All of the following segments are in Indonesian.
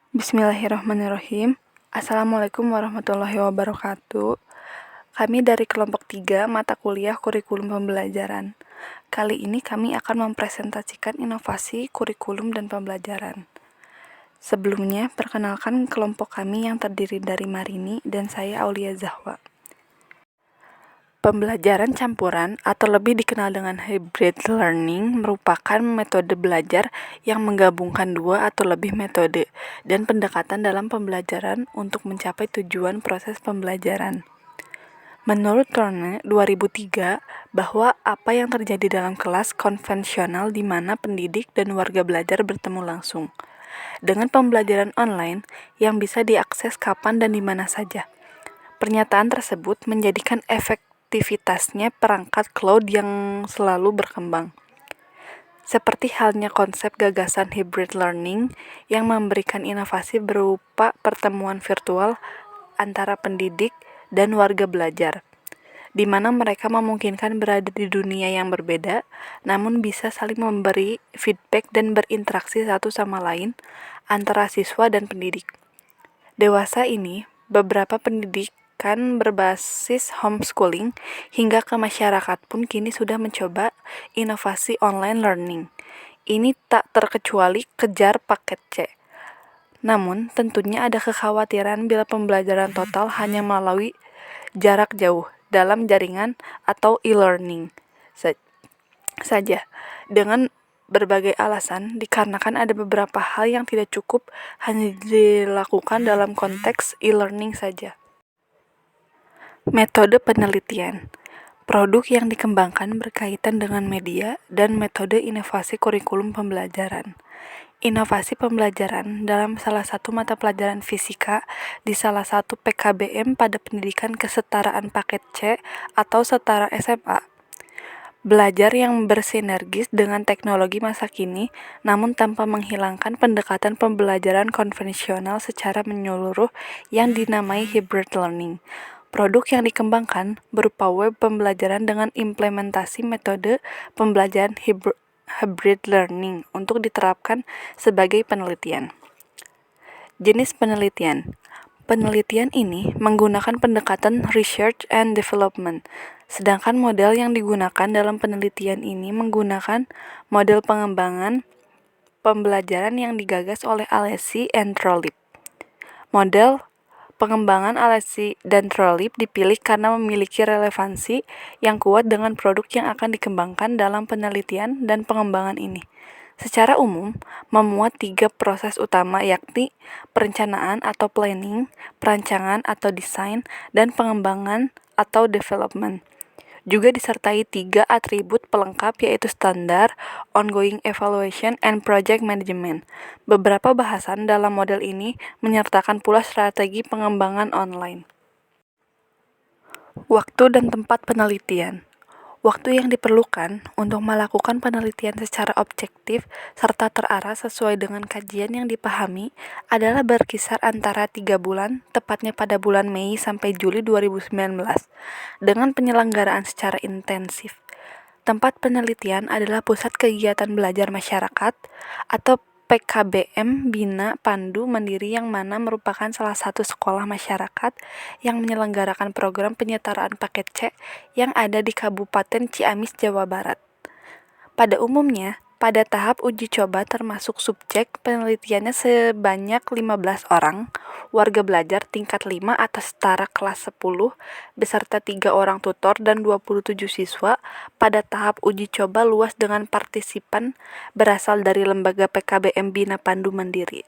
Bismillahirrahmanirrahim. Assalamualaikum warahmatullahi wabarakatuh. Kami dari kelompok 3 mata kuliah kurikulum pembelajaran. Kali ini kami akan mempresentasikan inovasi kurikulum dan pembelajaran. Sebelumnya, perkenalkan kelompok kami yang terdiri dari Marini dan saya Aulia Zahwa. Pembelajaran campuran atau lebih dikenal dengan hybrid learning merupakan metode belajar yang menggabungkan dua atau lebih metode dan pendekatan dalam pembelajaran untuk mencapai tujuan proses pembelajaran. Menurut Turner 2003, bahwa apa yang terjadi dalam kelas konvensional di mana pendidik dan warga belajar bertemu langsung, dengan pembelajaran online yang bisa diakses kapan dan di mana saja. Pernyataan tersebut menjadikan efektivitasnya perangkat cloud yang selalu berkembang. Seperti halnya konsep gagasan hybrid learning yang memberikan inovasi berupa pertemuan virtual antara pendidik dan warga belajar, di mana mereka memungkinkan berada di dunia yang berbeda, namun bisa saling memberi feedback dan berinteraksi satu sama lain antara siswa dan pendidik. Dewasa ini, beberapa pendidikan berbasis homeschooling hingga ke masyarakat pun kini sudah mencoba inovasi online learning. Ini tak terkecuali kejar paket C. Namun, tentunya ada kekhawatiran bila pembelajaran total hanya melalui jarak jauh dalam jaringan atau e-learning saja. Dengan berbagai alasan, dikarenakan ada beberapa hal yang tidak cukup hanya dilakukan dalam konteks e-learning saja. Metode penelitian. Produk yang dikembangkan berkaitan dengan media dan metode inovasi kurikulum pembelajaran. Inovasi pembelajaran dalam salah satu mata pelajaran fisika di salah satu PKBM pada pendidikan kesetaraan paket C atau setara SMA. Belajar yang bersinergis dengan teknologi masa kini, namun tanpa menghilangkan pendekatan pembelajaran konvensional secara menyeluruh yang dinamai hybrid learning. Produk yang dikembangkan berupa web pembelajaran dengan implementasi metode pembelajaran hybrid learning untuk diterapkan sebagai penelitian. Jenis penelitian. Penelitian ini menggunakan pendekatan research and development, sedangkan model yang digunakan dalam penelitian ini menggunakan model pengembangan pembelajaran yang digagas oleh Alesi and Trolip. Model pengembangan Alesi dan Trolip dipilih karena memiliki relevansi yang kuat dengan produk yang akan dikembangkan dalam penelitian dan pengembangan ini. Secara umum, memuat 3 proses utama yakni perencanaan atau planning, perancangan atau desain, dan pengembangan atau development. Juga disertai 3 atribut pelengkap yaitu standar, ongoing evaluation, and project management. Beberapa bahasan dalam model ini menyertakan pula strategi pengembangan online. Waktu dan tempat penelitian. Waktu yang diperlukan untuk melakukan penelitian secara objektif serta terarah sesuai dengan kajian yang dipahami adalah berkisar antara 3 bulan, tepatnya pada bulan Mei sampai Juli 2019, dengan penyelenggaraan secara intensif. Tempat penelitian adalah Pusat Kegiatan Belajar Masyarakat atau PKBM Bina Pandu Mandiri yang mana merupakan salah satu sekolah masyarakat yang menyelenggarakan program penyetaraan paket C yang ada di Kabupaten Ciamis, Jawa Barat. Pada umumnya, pada tahap uji coba termasuk subjek penelitiannya sebanyak 15 orang, warga belajar tingkat 5 atau setara kelas 10, beserta 3 orang tutor dan 27 siswa. Pada tahap uji coba luas dengan partisipan berasal dari lembaga PKBM Bina Pandu Mandiri.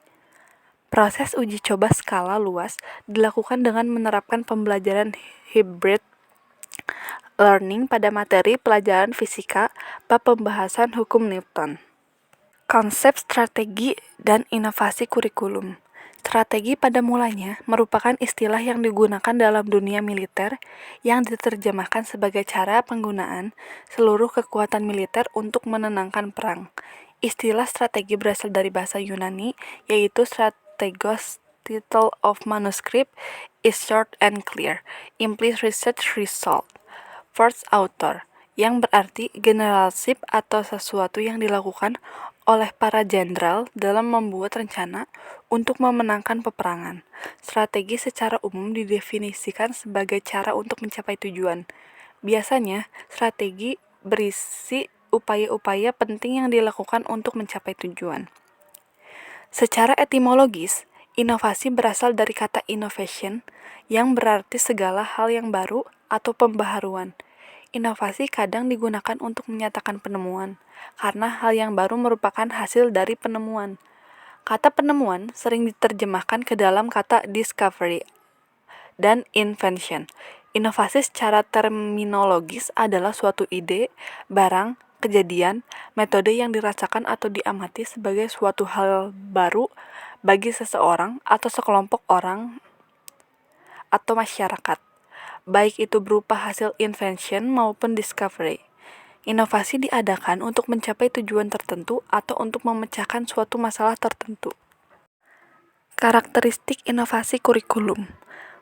Proses uji coba skala luas dilakukan dengan menerapkan pembelajaran hybrid learning pada materi pelajaran fisika bab pembahasan hukum Newton. Konsep strategi dan inovasi kurikulum. Strategi pada mulanya merupakan istilah yang digunakan dalam dunia militer yang diterjemahkan sebagai cara penggunaan seluruh kekuatan militer untuk menenangkan perang. Istilah strategi berasal dari bahasa Yunani, yaitu strategos. Title of manuscript is short and clear, implies research result. First author, yang berarti generalship atau sesuatu yang dilakukan oleh para jenderal dalam membuat rencana untuk memenangkan peperangan. Strategi secara umum didefinisikan sebagai cara untuk mencapai tujuan. Biasanya, strategi berisi upaya-upaya penting yang dilakukan untuk mencapai tujuan. Secara etimologis, inovasi berasal dari kata innovation yang berarti segala hal yang baru atau pembaharuan. Inovasi kadang digunakan untuk menyatakan penemuan, karena hal yang baru merupakan hasil dari penemuan. Kata penemuan sering diterjemahkan ke dalam kata discovery dan invention. Inovasi secara terminologis adalah suatu ide, barang, kejadian, metode yang dirasakan atau diamati sebagai suatu hal baru bagi seseorang atau sekelompok orang atau masyarakat, baik itu berupa hasil invention maupun discovery. Inovasi diadakan untuk mencapai tujuan tertentu atau untuk memecahkan suatu masalah tertentu. Karakteristik inovasi kurikulum.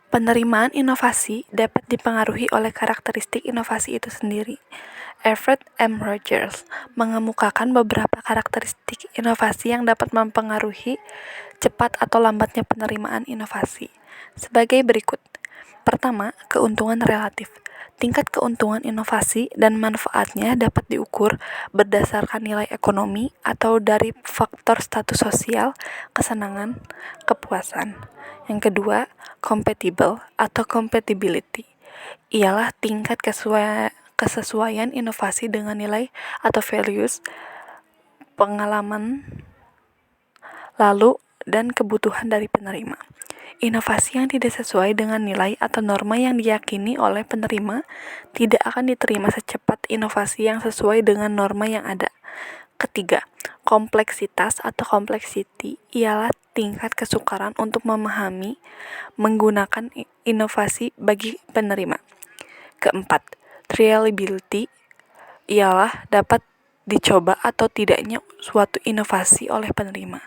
Penerimaan inovasi dapat dipengaruhi oleh karakteristik inovasi itu sendiri. Everett M. Rogers mengemukakan beberapa karakteristik inovasi yang dapat mempengaruhi cepat atau lambatnya penerimaan inovasi. Sebagai berikut. Pertama, keuntungan relatif. Tingkat keuntungan inovasi dan manfaatnya dapat diukur berdasarkan nilai ekonomi atau dari faktor status sosial, kesenangan, kepuasan. Yang kedua, compatible atau compatibility. Ialah tingkat kesesuaian inovasi dengan nilai atau values, pengalaman lalu, dan kebutuhan dari penerima. Inovasi yang tidak sesuai dengan nilai atau norma yang diyakini oleh penerima tidak akan diterima secepat inovasi yang sesuai dengan norma yang ada. Ketiga, kompleksitas atau complexity ialah tingkat kesukaran untuk memahami, menggunakan inovasi bagi penerima. Keempat, reliability ialah dapat dicoba atau tidaknya suatu inovasi oleh penerima.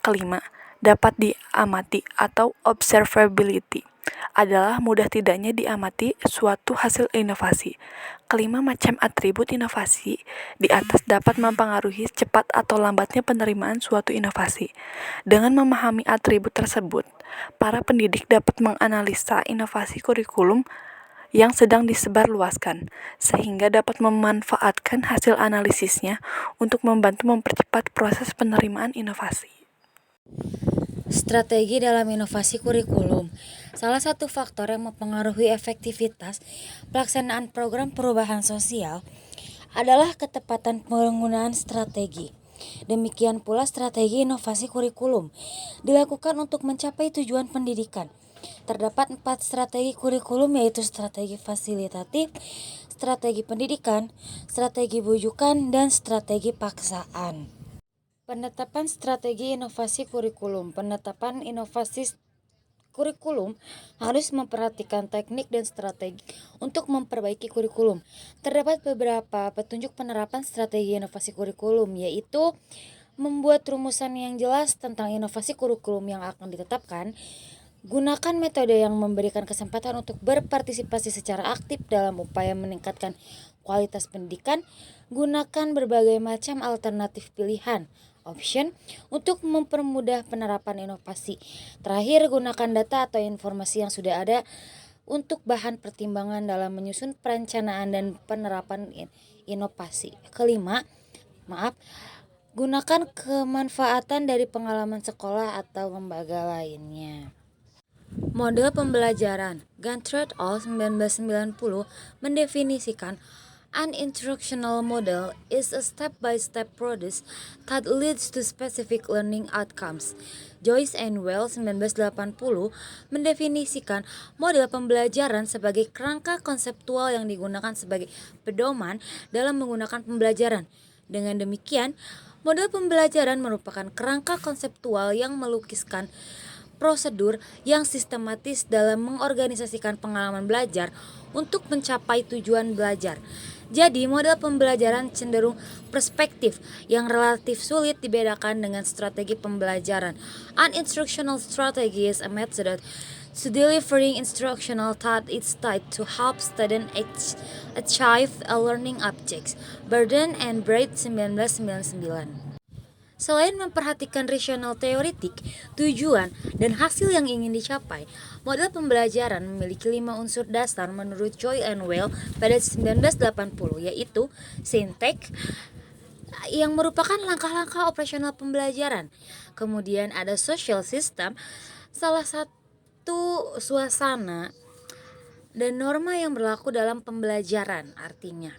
Kelima, dapat diamati atau observability adalah mudah tidaknya diamati suatu hasil inovasi. Kelima macam atribut inovasi di atas dapat mempengaruhi cepat atau lambatnya penerimaan suatu inovasi. Dengan memahami atribut tersebut, para pendidik dapat menganalisa inovasi kurikulum yang sedang disebarluaskan, sehingga dapat memanfaatkan hasil analisisnya untuk membantu mempercepat proses penerimaan inovasi. Strategi dalam inovasi kurikulum. Salah satu faktor yang mempengaruhi efektivitas pelaksanaan program perubahan sosial adalah ketepatan penggunaan strategi. Demikian pula strategi inovasi kurikulum dilakukan untuk mencapai tujuan pendidikan. Terdapat 4 strategi kurikulum, yaitu strategi fasilitatif, strategi pendidikan, strategi bujukan, dan strategi paksaan. Penetapan strategi inovasi kurikulum. Penetapan inovasi kurikulum harus memperhatikan teknik dan strategi untuk memperbaiki kurikulum. Terdapat beberapa petunjuk penerapan strategi inovasi kurikulum, yaitu membuat rumusan yang jelas tentang inovasi kurikulum yang akan ditetapkan, gunakan metode yang memberikan kesempatan untuk berpartisipasi secara aktif dalam upaya meningkatkan kualitas pendidikan, gunakan berbagai macam alternatif pilihan option untuk mempermudah penerapan inovasi. Terakhir, gunakan data atau informasi yang sudah ada untuk bahan pertimbangan dalam menyusun perencanaan dan penerapan inovasi. Kelima, gunakan kemanfaatan dari pengalaman sekolah atau lembaga lainnya. Model pembelajaran. Gunter et al. 1990 mendefinisikan an instructional model is a step-by-step process that leads to specific learning outcomes. Joyce and Wells 1980 mendefinisikan model pembelajaran sebagai kerangka konseptual yang digunakan sebagai pedoman dalam menggunakan pembelajaran. Dengan demikian, model pembelajaran merupakan kerangka konseptual yang melukiskan prosedur yang sistematis dalam mengorganisasikan pengalaman belajar untuk mencapai tujuan belajar. Jadi, model pembelajaran cenderung perspektif yang relatif sulit dibedakan dengan strategi pembelajaran. An instructional strategy is a method to delivering instructional thought is tied to help students achieve a learning objects. Burden and Braid 1999. Selain memperhatikan rasional teoretik, tujuan, dan hasil yang ingin dicapai, model pembelajaran memiliki 5 unsur dasar menurut Choi and Weil pada 1980, yaitu sintek, yang merupakan langkah-langkah operasional pembelajaran. Kemudian ada social system, salah satu suasana dan norma yang berlaku dalam pembelajaran, artinya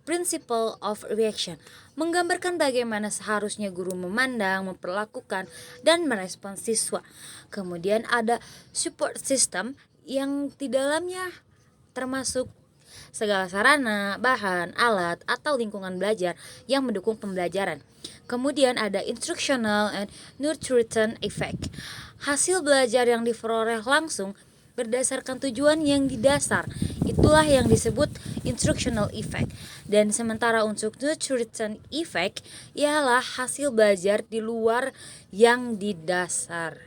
principle of reaction, menggambarkan bagaimana seharusnya guru memandang, memperlakukan, dan merespons siswa. Kemudian ada support system yang di dalamnya termasuk segala sarana, bahan, alat, atau lingkungan belajar yang mendukung pembelajaran. Kemudian ada instructional and nurturing effect. Hasil belajar yang diperoleh langsung berdasarkan tujuan yang didasar. Itulah yang disebut instructional effect. Dan sementara untuk nurturing effect ialah hasil belajar di luar yang didasar.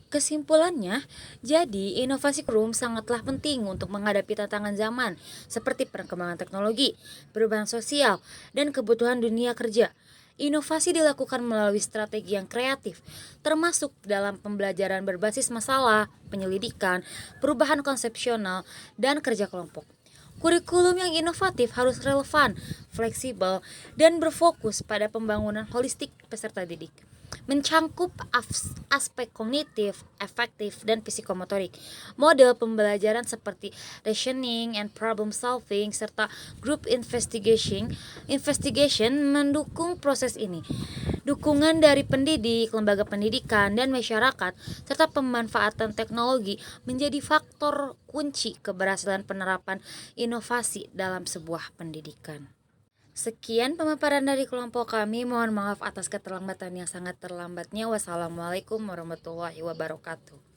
Kesimpulannya, jadi inovasi kurikulum sangatlah penting untuk menghadapi tantangan zaman seperti perkembangan teknologi, perubahan sosial, dan kebutuhan dunia kerja. Inovasi dilakukan melalui strategi yang kreatif, termasuk dalam pembelajaran berbasis masalah, penyelidikan, perubahan konsepsional, dan kerja kelompok. Kurikulum yang inovatif harus relevan, fleksibel, dan berfokus pada pembangunan holistik peserta didik. Mencangkup aspek kognitif, afektif, dan psikomotorik. Model pembelajaran seperti reasoning and problem solving serta group investigation mendukung proses ini. Dukungan dari pendidik, lembaga pendidikan, dan masyarakat, serta pemanfaatan teknologi menjadi faktor kunci keberhasilan penerapan inovasi dalam sebuah pendidikan. Sekian pemaparan dari kelompok kami. Mohon maaf atas keterlambatan yang sangat terlambatnya. Wassalamualaikum warahmatullahi wabarakatuh.